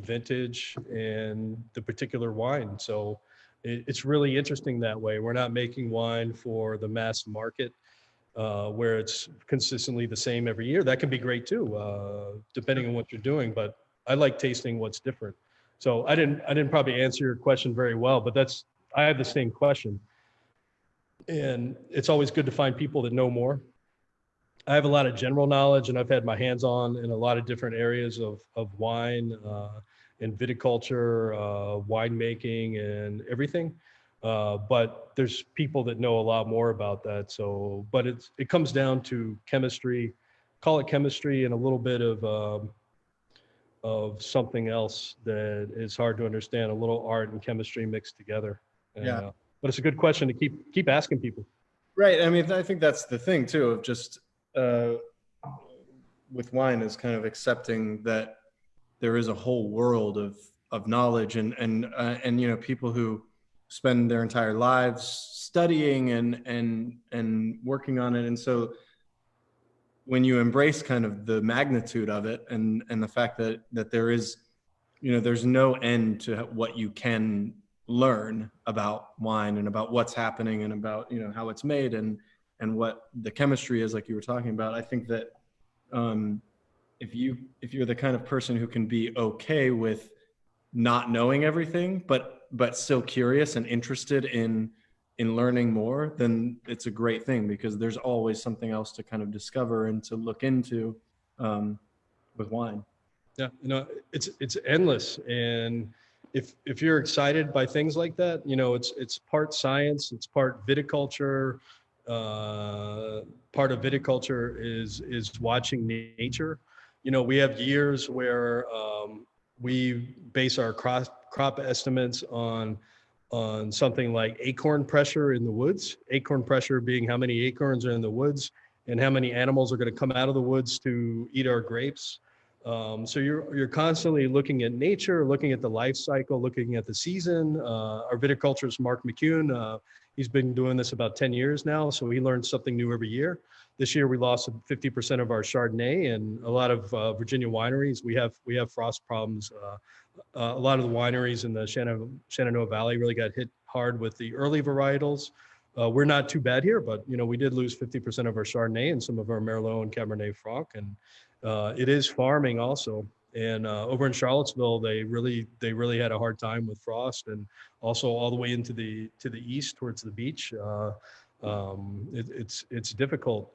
vintage and the particular wine. So it's really interesting that way. We're not making wine for the mass market, where it's consistently the same every year. That can be great too, depending on what you're doing. But I like tasting what's different. So I didn't probably answer your question very well, but I have the same question. And it's always good to find people that know more. I have a lot of general knowledge, and I've had my hands on in a lot of different areas of wine and viticulture, winemaking, and everything. But there's people that know a lot more about that. So, but it comes down to chemistry, call it chemistry, and a little bit of something else that is hard to understand, a little art and chemistry mixed together. And, Yeah. But it's a good question to keep asking people. Right. I mean, I think that's the thing too, of just with wine, is kind of accepting that there is a whole world of knowledge, and people who spend their entire lives studying and working on it. And so when you embrace kind of the magnitude of it, and the fact that there is, there's no end to what you can learn about wine, and about what's happening, and about how it's made, and what the chemistry is, like you were talking about. I think that if you're the kind of person who can be okay with not knowing everything, but still curious and interested in learning more, then it's a great thing, because there's always something else to kind of discover and to look into with wine. Yeah, it's endless. And if you're excited by things like that, it's part science, it's part viticulture. Part of viticulture is watching nature. We have years where we base our crop estimates on something like acorn pressure in the woods. Acorn pressure being how many acorns are in the woods and how many animals are going to come out of the woods to eat our grapes. So you're constantly looking at nature, looking at the life cycle, looking at the season. Our viticulturist, Mark McCune, he's been doing this about 10 years now, so he learns something new every year. This year we lost 50% of our Chardonnay, and a lot of Virginia wineries, we have frost problems. A lot of the wineries in the Shenandoah Valley really got hit hard with the early varietals. We're not too bad here, but we did lose 50% of our Chardonnay and some of our Merlot and Cabernet Franc, and it is farming also. And over in Charlottesville, they really had a hard time with frost, and also all the way into the east towards the beach. It's difficult,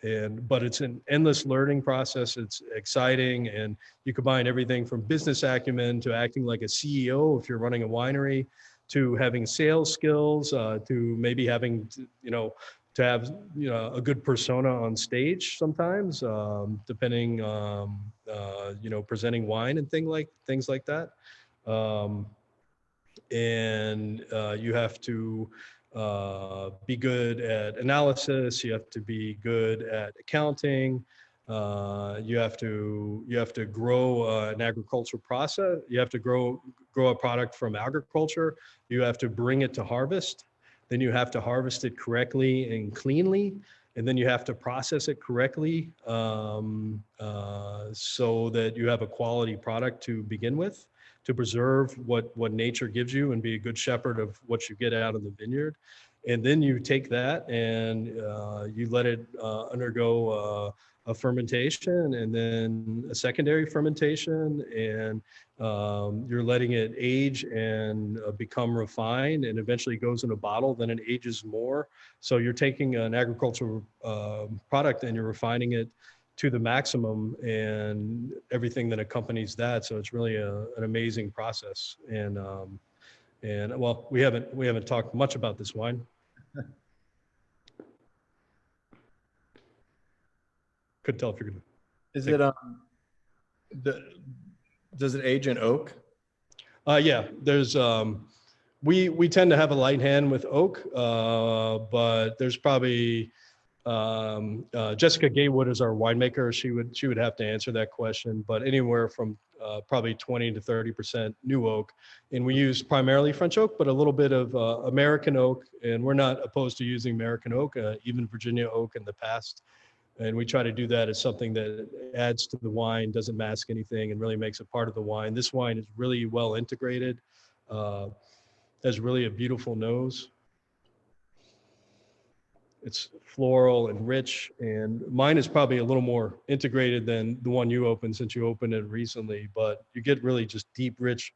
but it's an endless learning process. It's exciting, and you combine everything from business acumen to acting like a CEO if you're running a winery, to having sales skills, to maybe having to have a good persona on stage sometimes, depending presenting wine and things like that. And you have to be good at analysis. You have to be good at accounting. You have to grow an agricultural process. You have to grow a product from agriculture. You have to bring it to harvest. Then you have to harvest it correctly and cleanly, and then you have to process it correctly so that you have a quality product to begin with. to preserve what nature gives you and be a good shepherd of what you get out of the vineyard. And then you take that and you let it undergo a fermentation and then a secondary fermentation, and you're letting it age and become refined, and eventually goes in a bottle, then it ages more. So you're taking an agricultural product and you're refining it to the maximum and everything that accompanies that. So it's really an amazing process. And well, we haven't talked much about this wine. Couldn't tell if you're gonna. Is it does it age in oak? Yeah, there's we tend to have a light hand with oak, but there's probably Jessica Gatewood is our winemaker. She would have to answer that question, but anywhere from probably 20 to 30% new oak, and we use primarily French oak, but a little bit of American oak, and we're not opposed to using American oak, even Virginia oak in the past. And we try to do that as something that adds to the wine, doesn't mask anything, and really makes it part of the wine. This wine is really well integrated, has really a beautiful nose. It's floral and rich, and mine is probably a little more integrated than the one you opened, since you opened it recently, but you get really just deep, rich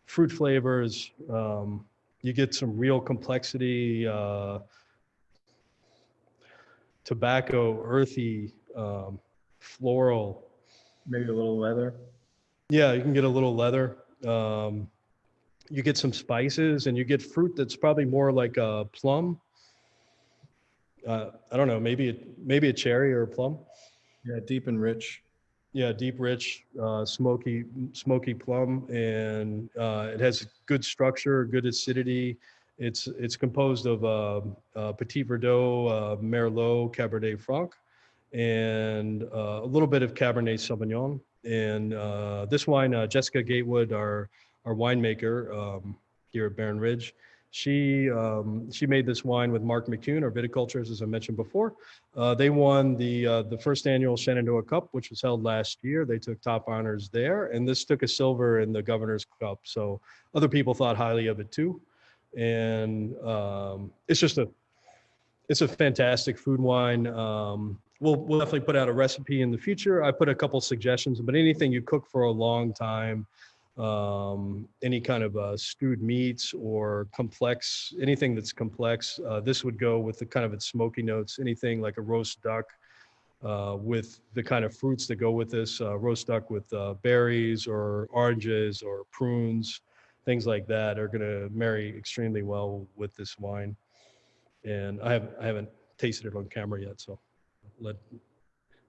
fruit flavors. You get some real complexity, tobacco, earthy, floral. Maybe a little leather. Yeah, you can get a little leather. You get some spices, and you get fruit that's probably more like a plum. I don't know, maybe a cherry or a plum. Yeah, deep and rich. Yeah, deep, rich, smoky plum, and it has good structure, good acidity. It's composed of Petit Verdot, Merlot, Cabernet Franc, and a little bit of Cabernet Sauvignon. And this wine, Jessica Gatewood, our winemaker here at Barron Ridge, she made this wine with Mark McCune, our viticulturist, as I mentioned before. They won the first annual Shenandoah Cup, which was held last year. They took top honors there, and this took a silver in the Governor's Cup. So other people thought highly of it too. And it's a fantastic food wine. We'll definitely put out a recipe in the future. I put a couple suggestions, but anything you cook for a long time, any kind of stewed meats or anything that's complex, this would go with the kind of its smoky notes. Anything like a roast duck with the kind of fruits that go with this, roast duck with berries or oranges or prunes, things like that are going to marry extremely well with this wine. And I haven't tasted it on camera yet, so let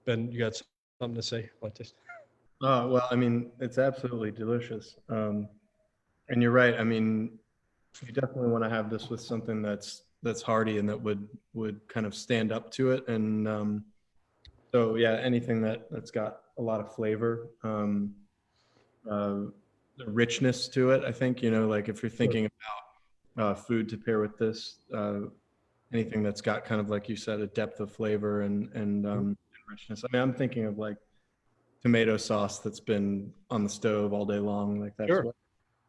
Ben, you got something to say about this? Well, I mean, it's absolutely delicious. And you're right. I mean, you definitely want to have this with something that's hearty and that would kind of stand up to it. And so yeah, anything that's got a lot of flavor, the richness to it. I think, like if you're thinking about food to pair with this, anything that's got kind of, like you said, a depth of flavor and richness. I mean, I'm thinking of like tomato sauce that's been on the stove all day long, like that. Sure.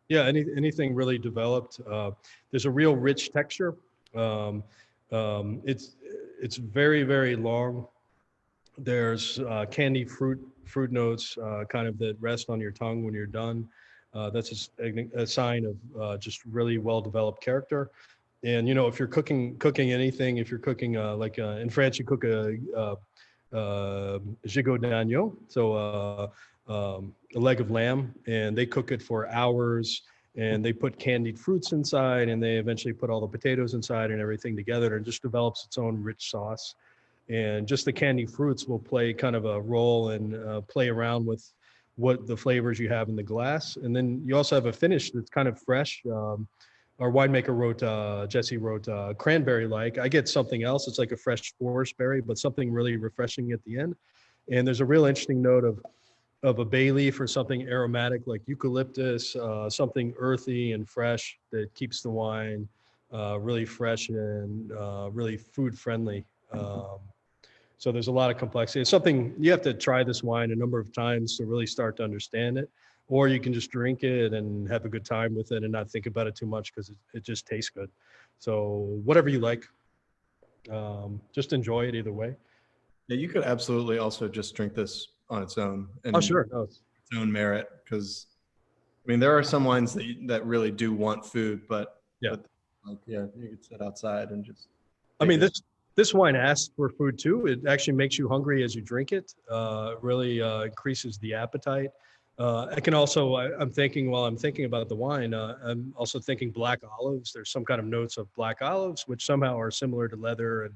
Yeah, anything really developed. There's a real rich texture. It's very, very long. There's candy fruit notes kind of that rest on your tongue when you're done. That's a sign of just really well-developed character. And if you're cooking anything, if you're cooking in France, you cook a gigot d'agneau, so a leg of lamb, and they cook it for hours, and they put candied fruits inside, and they eventually put all the potatoes inside and everything together, and it just develops its own rich sauce. And just the candied fruits will play kind of a role and play around with what the flavors you have in the glass. And then you also have a finish that's kind of fresh. Our winemaker Jesse wrote cranberry-like. I get something else. It's like a fresh forest berry, but something really refreshing at the end. And there's a real interesting note of a bay leaf or something aromatic like eucalyptus, something earthy and fresh that keeps the wine really fresh and really food-friendly. So there's a lot of complexity. It's something you have to try this wine a number of times to really start to understand it. or you can just drink it and have a good time with it and not think about it too much because it just tastes good. So whatever you like, just enjoy it either way. Yeah, you could absolutely also just drink this on its own Oh, and sure. No, its own merit, because I mean there are some wines that really do want food, yeah. but like yeah, you could sit outside and just I take mean, it. this wine asks for food too. It actually makes you hungry as you drink it. It really increases the appetite. I can also, I'm thinking while I'm thinking about the wine, I'm also thinking black olives. There's some kind of notes of black olives, which somehow are similar to leather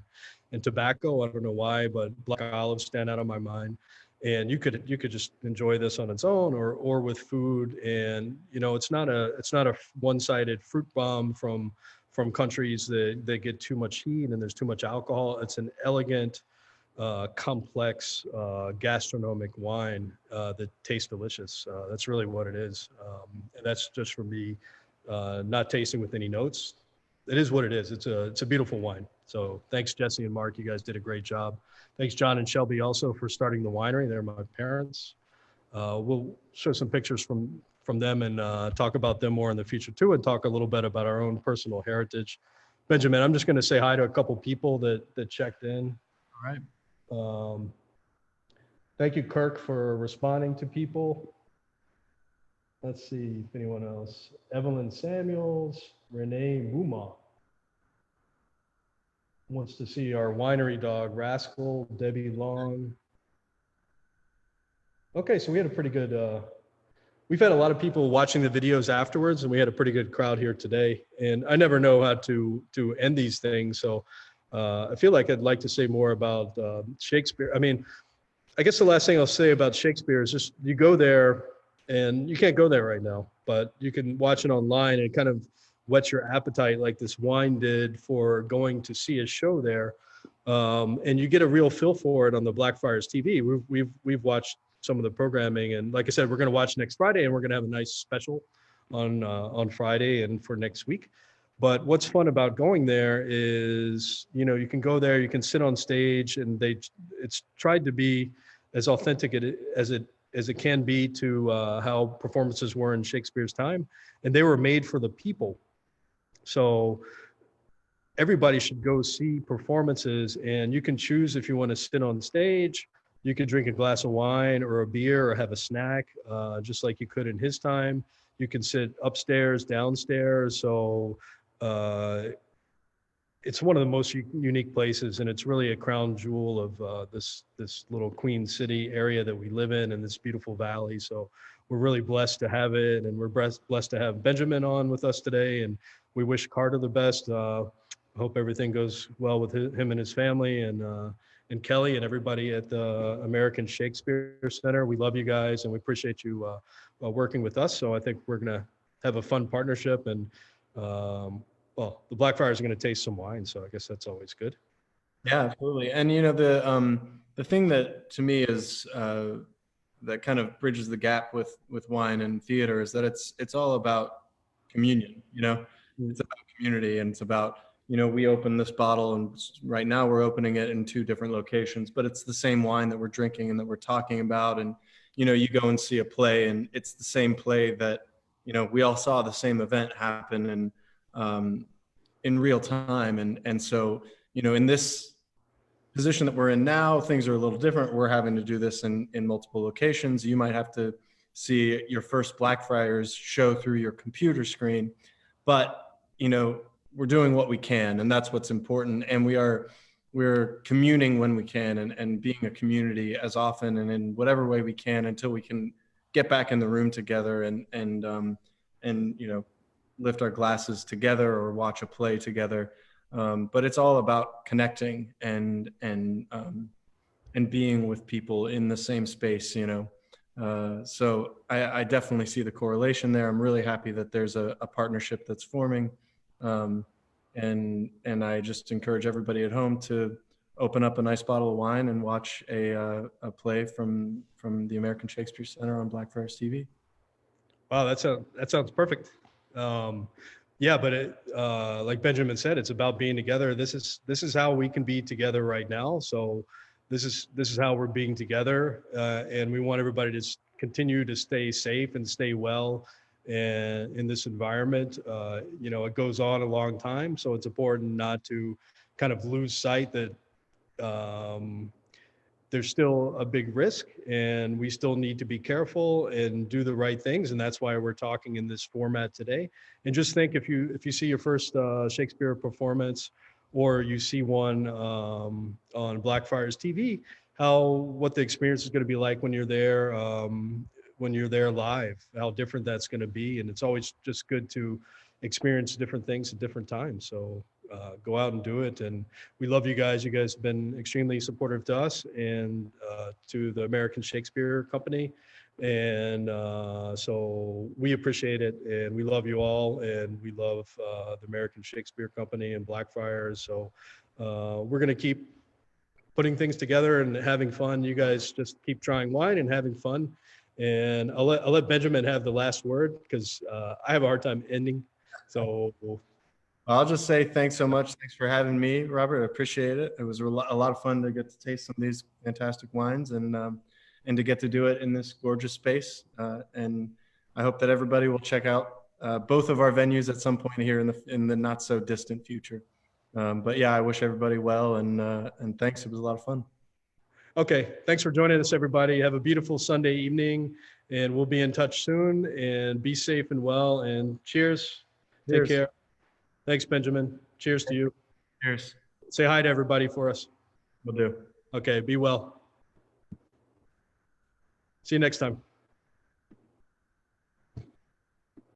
and tobacco. I don't know why, but black olives stand out in my mind. And you could just enjoy this on its own or with food. And you know, it's not a one-sided fruit bomb from countries that get too much heat and there's too much alcohol. It's an elegant, complex, gastronomic wine that tastes delicious. That's really what it is. And that's just for me, not tasting with any notes. It is what it is. It's a beautiful wine. So thanks, Jesse and Mark. You guys did a great job. Thanks, John and Shelby, also for starting the winery. They're my parents. We'll show some pictures from them and talk about them more in the future too, and talk a little bit about our own personal heritage. Benjamin, I'm just going to say hi to a couple people that checked in. All right. Thank you, Kirk, for responding to people. Let's see if anyone else. Evelyn Samuels, Renee Muma wants to see our winery dog, Rascal, Debbie Long. Okay, so we had a pretty good, we've had a lot of people watching the videos afterwards, and we had a pretty good crowd here today. And I never know how to end these things, so I feel like I'd like to say more about Shakespeare. I mean, I guess the last thing I'll say about Shakespeare is just you go there, and you can't go there right now, but you can watch it online and it kind of whets your appetite like this wine did for going to see a show there. And you get a real feel for it on the Blackfriars TV. We've watched some of the programming, and like I said, we're going to watch next Friday, and we're going to have a nice special on Friday and for next week. But what's fun about going there is, you know, you can go there, you can sit on stage, and it's tried to be as authentic as it can be to how performances were in Shakespeare's time, and they were made for the people. So everybody should go see performances, and you can choose if you want to sit on stage. You could drink a glass of wine or a beer or have a snack, just like you could in his time. You can sit upstairs, downstairs. So it's one of the most unique places, and it's really a crown jewel of this little Queen City area that we live in this beautiful valley. So we're really blessed to have it, and we're blessed to have Benjamin on with us today, and we wish Carter the best. Hope everything goes well with him and his family, and Kelly and everybody at the American Shakespeare Center. We love you guys, and we appreciate you working with us. So I think we're going to have a fun partnership, and well, the Blackfriars are going to taste some wine, so I guess that's always good. Yeah, absolutely. And you know, the thing that to me is that kind of bridges the gap with wine and theater is that it's all about communion. You know, it's about community, and it's about, you know, we open this bottle, and right now we're opening it in 2 different locations, but it's the same wine that we're drinking and that we're talking about. And you know, you go and see a play, and it's the same play that, you know, we all saw the same event happen, and in real time. And so, you know, in this position that we're in now, things are a little different. We're having to do this in multiple locations. You might have to see your first Blackfriars show through your computer screen, but, you know, we're doing what we can, and that's what's important. And we're communing when we can, and being a community as often and in whatever way we can until we can get back in the room together and you know, lift our glasses together or watch a play together. But it's all about connecting and being with people in the same space, you know. So I definitely see the correlation there. I'm really happy that there's a partnership that's forming. And I just encourage everybody at home to open up a nice bottle of wine and watch a play from the American Shakespeare Center on Blackfriars TV. Wow, that sounds perfect. Yeah, but like Benjamin said, it's about being together. This is how we can be together right now. So this is how we're being together, and we want everybody to just continue to stay safe and stay well and in this environment. It goes on a long time, so it's important not to kind of lose sight that there's still a big risk, and we still need to be careful and do the right things. And that's why we're talking in this format today. And just think, if you see your first Shakespeare performance, or you see one on Blackfriars TV, what the experience is going to be like when you're there, live, how different that's going to be. And it's always just good to experience different things at different times. So go out and do it. And we love you guys. You guys have been extremely supportive to us and to the American Shakespeare Company. And so we appreciate it, and we love you all, and we love the American Shakespeare Company and Blackfriars. So we're going to keep putting things together and having fun. You guys just keep trying wine and having fun. And I'll let Benjamin have the last word, because I have a hard time ending. So I'll just say thanks so much. Thanks for having me, Robert. I appreciate it. It was a lot of fun to get to taste some of these fantastic wines, and to get to do it in this gorgeous space. And I hope that everybody will check out both of our venues at some point here in the not so distant future. But yeah, I wish everybody well, and thanks. It was a lot of fun. Okay, thanks for joining us, everybody. Have a beautiful Sunday evening, and we'll be in touch soon. And be safe and well. And cheers. Take care. Thanks, Benjamin. Cheers to you. Cheers. Say hi to everybody for us. Will do. Okay, be well. See you next time.